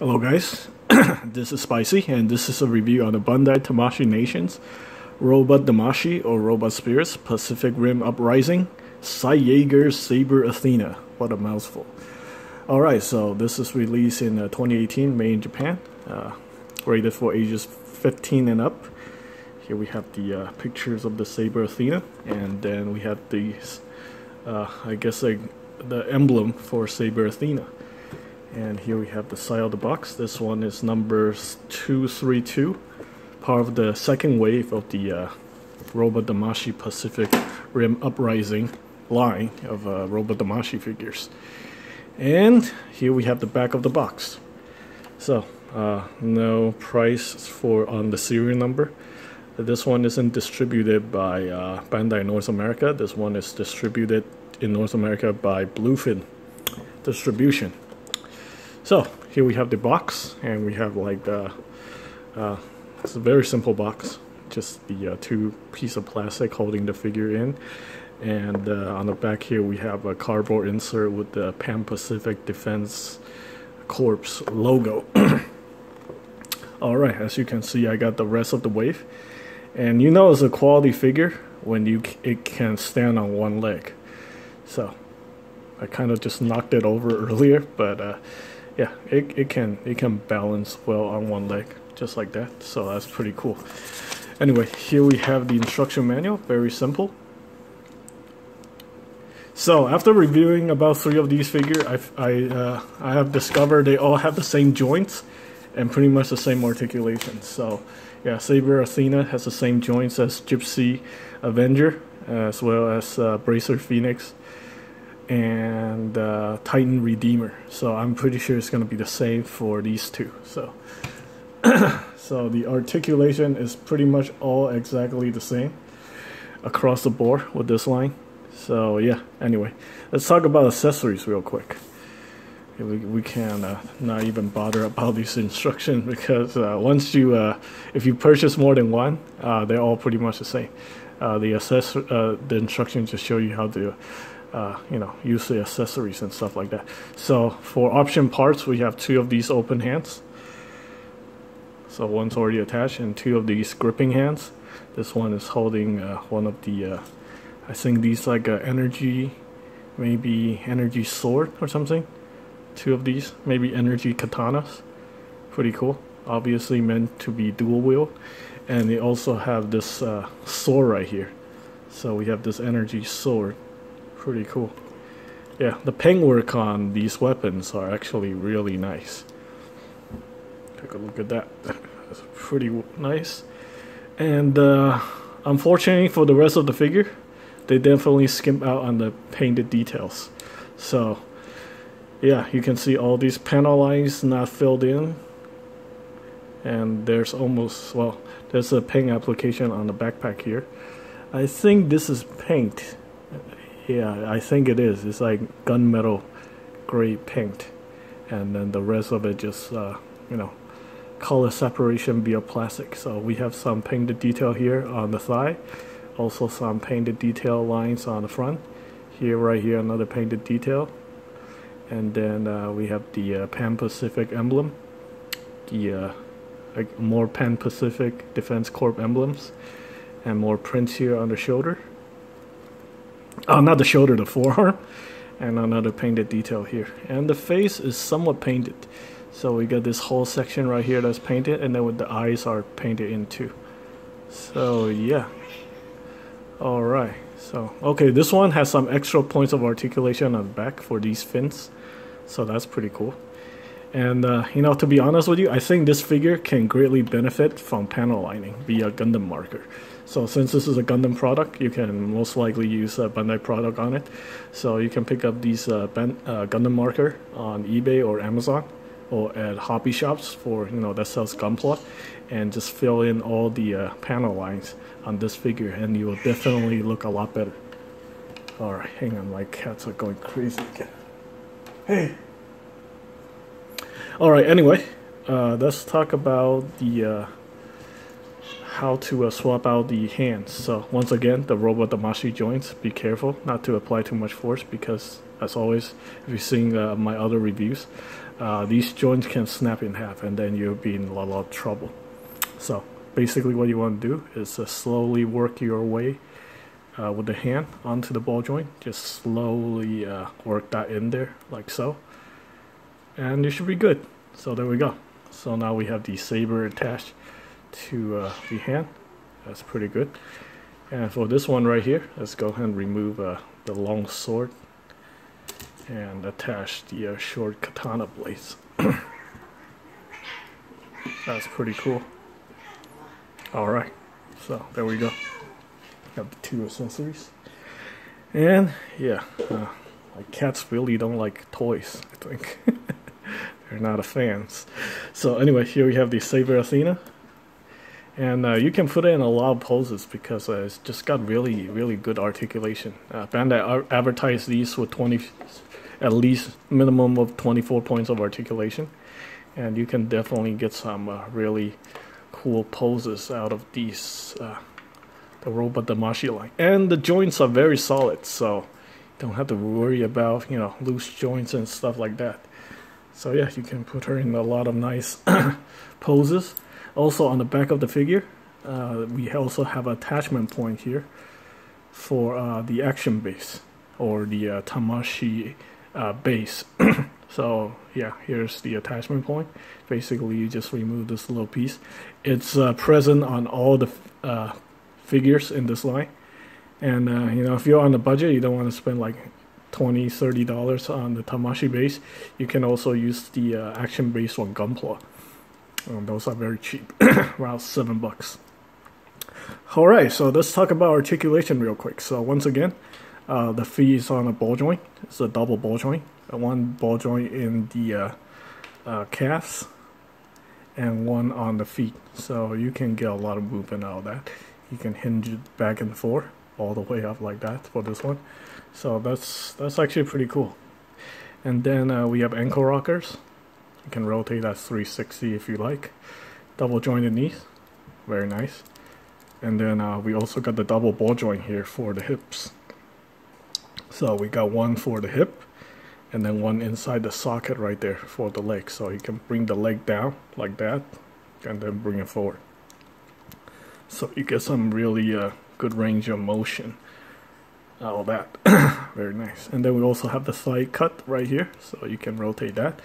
Hello guys, this is Spicy and this is a review on the Bandai Tamashii Nations Robot Damashii or Robot Spirits Pacific Rim Uprising Jaeger Saber Athena. What a mouthful. Alright, so this is released in 2018, made in Japan, rated for ages 15 and up. Here we have the pictures of the Saber Athena, and then we have these, I guess like the emblem for Saber Athena. And here we have the side of the box. This one is number 232, part of the second wave of the Robot Damashii Pacific Rim Uprising line of Robot Damashii figures. And here we have the back of the box. So no price on the serial number. This one isn't distributed by Bandai North America. This one is distributed in North America by Bluefin Distribution. So here we have the box, and we have like it's a very simple box, just the two pieces of plastic holding the figure in, and on the back here we have a cardboard insert with the Pan Pacific Defense Corps logo. Alright, as you can see, I got the rest of the wave, and you know it's a quality figure when it can stand on one leg. So I kind of just knocked it over earlier, but yeah, it can balance well on one leg, just like that. So that's pretty cool. Anyway, here we have the instruction manual, very simple. So after reviewing about 3 of these figures, I have discovered they all have the same joints and pretty much the same articulation. So yeah, Saber Athena has the same joints as Gypsy Avenger, as well as Bracer Phoenix and Titan Redeemer. So I'm pretty sure it's going to be the same for these two. So so the articulation is pretty much all exactly the same across the board with this line. So yeah, anyway, let's talk about accessories real quick. We can not even bother about these instructions, because once you if you purchase more than one, they're all pretty much the same. The instructions just show you how to use the accessories and stuff like that. So for option parts, we have 2 of these open hands. So one's already attached, and 2 of these gripping hands. This one is holding one of the, I think these like maybe energy sword or something. 2 of these, maybe energy katanas. Pretty cool. Obviously meant to be dual wield. And they also have this sword right here. So we have this energy sword. Pretty cool. Yeah, the paintwork on these weapons are actually really nice. Take a look at that. That's pretty nice. And unfortunately for the rest of the figure, they definitely skimp out on the painted details. So yeah, you can see all these panel lines not filled in. And there's there's a paint application on the backpack here. I think this is paint. Yeah, I think it is. It's like gunmetal gray paint, and then the rest of it just color separation via plastic. So we have some painted detail here on the thigh, also some painted detail lines on the front. Right here, another painted detail, and then we have the Pan Pacific emblem, the more Pan Pacific Defense Corps emblems, and more prints here on the shoulder. Oh, not the shoulder, the forearm, and another painted detail here. And the face is somewhat painted. So we got this whole section right here that's painted, and then with the eyes are painted in too. So yeah. Alright, so okay, this one has some extra points of articulation on the back for these fins. So that's pretty cool. And to be honest with you, I think this figure can greatly benefit from panel lining via Gundam marker. So since this is a Gundam product, you can most likely use a Bandai product on it. So you can pick up these Gundam marker on eBay or Amazon, or at hobby shops for that sells Gunpla, and just fill in all the panel lines on this figure, and you will definitely look a lot better. Alright, hang on, my cats are going crazy again. Hey! Alright, anyway, let's talk about the how to swap out the hands. So once again, the Robot Damashii joints, be careful not to apply too much force, because as always, if you've seen my other reviews, these joints can snap in half, and then you'll be in a lot of trouble. So basically what you want to do is slowly work your way with the hand onto the ball joint. Just slowly work that in there like so, and you should be good. So there we go. So now we have the saber attached to the hand. That's pretty good. And for this one right here, let's go ahead and remove the long sword and attach the short katana blades. That's pretty cool. Alright, so there we go. Got the two accessories. And yeah, like cats really don't like toys, I think. They're not a fans. So anyway, here we have the Saber Athena. And you can put it in a lot of poses because it's just got really, really good articulation. Bandai advertised these with at least minimum of 24 points of articulation. And you can definitely get some really cool poses out of these, the robot Damashii line. And the joints are very solid, so you don't have to worry about, you know, loose joints and stuff like that. So yeah, you can put her in a lot of nice poses. Also on the back of the figure, we also have an attachment point here for the action base, or the Damashii base. So yeah, here's the attachment point. Basically, you just remove this little piece. It's present on all the figures in this line. And you know, if you're on a budget, you don't want to spend like $20–30 on the Damashii base, you can also use the action base on Gunpla. Those are very cheap, around $7. Alright, so let's talk about articulation real quick. So once again, the feet is on a ball joint. It's a double ball joint. One ball joint in the calves and one on the feet. So you can get a lot of movement out of that. You can hinge it back and forth all the way up like that for this one. So that's actually pretty cool. And then we have ankle rockers. You can rotate that 360 if you like. Double jointed knees, very nice. And then we also got the double ball joint here for the hips. So we got one for the hip, and then one inside the socket right there for the leg. So you can bring the leg down like that, and then bring it forward. So you get some really good range of motion. All that. Very nice. And then we also have the side cut right here, so you can rotate that.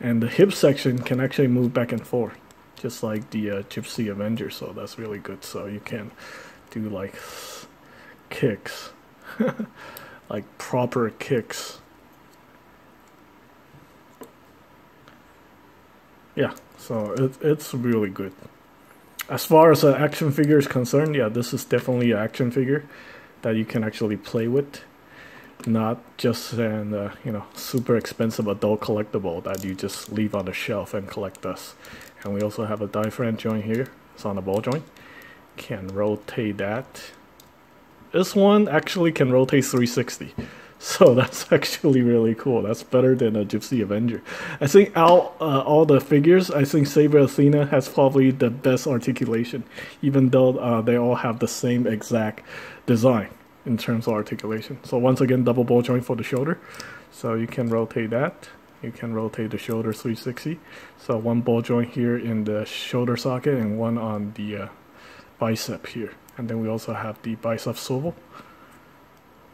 And the hip section can actually move back and forth, just like the Gypsy Avenger, so that's really good. So you can do like kicks, like proper kicks. Yeah, so it's really good. As far as an action figure is concerned, yeah, this is definitely an action figure that you can actually play with, not just an you know, super expensive adult collectible that you just leave on the shelf and collect us. And we also have a diaphragm joint here. It's on a ball joint. Can rotate that. This one actually can rotate 360, so that's actually really cool. That's better than a Gypsy Avenger. I think out all the figures, I think Saber Athena has probably the best articulation, even though they all have the same exact design in terms of articulation. So once again, double ball joint for the shoulder, so you can rotate that. You can rotate the shoulder 360. So one ball joint here in the shoulder socket and one on the bicep here. And then we also have the bicep swivel.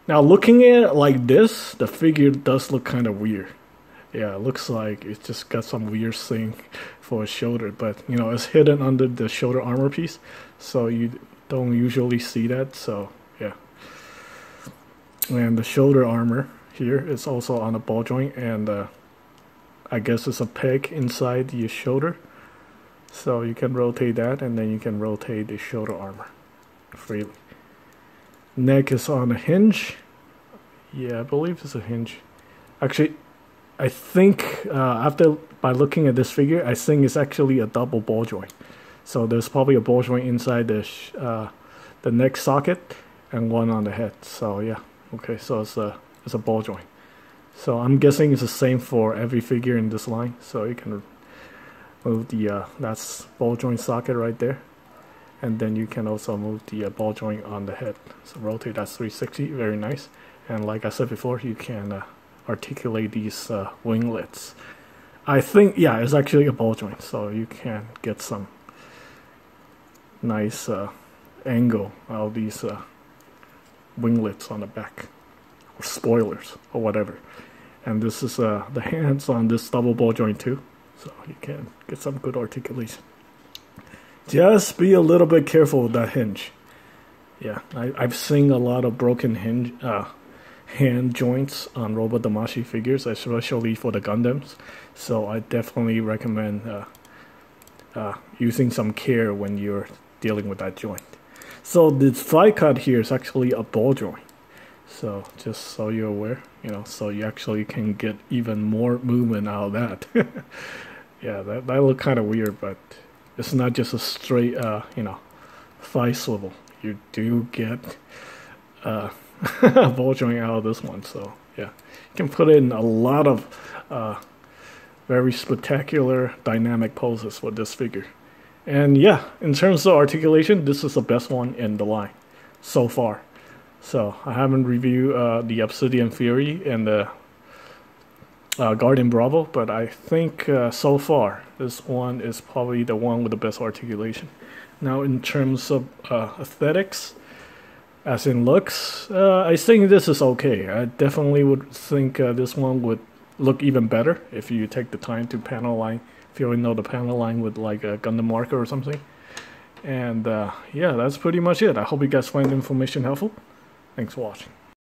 Now looking at it like this, the figure does look kind of weird. Yeah, it looks like it's just got some weird thing for a shoulder, but you know, it's hidden under the shoulder armor piece, so you don't usually see that. So yeah. And the shoulder armor here is also on a ball joint, and I guess it's a peg inside the shoulder. So you can rotate that, and then you can rotate the shoulder armor freely. Neck is on a hinge. Yeah, I believe it's a hinge. Actually, I think by looking at this figure, I think it's actually a double ball joint. So there's probably a ball joint inside the neck socket and one on the head. So yeah, okay, so it's a ball joint. So I'm guessing it's the same for every figure in this line. So you can move the that's ball joint socket right there, and then you can also move the ball joint on the head. So rotate that 360, very nice. And like I said before, you can articulate these winglets. I think, yeah, it's actually a ball joint, so you can get some nice angle out of these winglets on the back, or spoilers, or whatever. And this is the hands on this double ball joint too, so you can get some good articulation. Just be a little bit careful with that hinge. Yeah, I've seen a lot of broken hand joints on Robot Damashii figures, especially for the Gundams. So I definitely recommend using some care when you're dealing with that joint. So the thigh cut here is actually a ball joint. So just so you're aware, you know, so you actually can get even more movement out of that. Yeah, that look kind of weird, but it's not just a straight, you know, thigh swivel. You do get a ball joint out of this one. So yeah, you can put in a lot of very spectacular dynamic poses with this figure. And yeah, in terms of articulation, this is the best one in the line so far. So I haven't reviewed the Obsidian Fury and the Guardian Bravo, but I think so far this one is probably the one with the best articulation. Now in terms of aesthetics, as in looks, I think this is okay. I definitely would think this one would look even better if you take the time to panel line, if you already know the panel line with like a Gundam marker or something. And yeah, that's pretty much it. I hope you guys find the information helpful. Thanks for watching.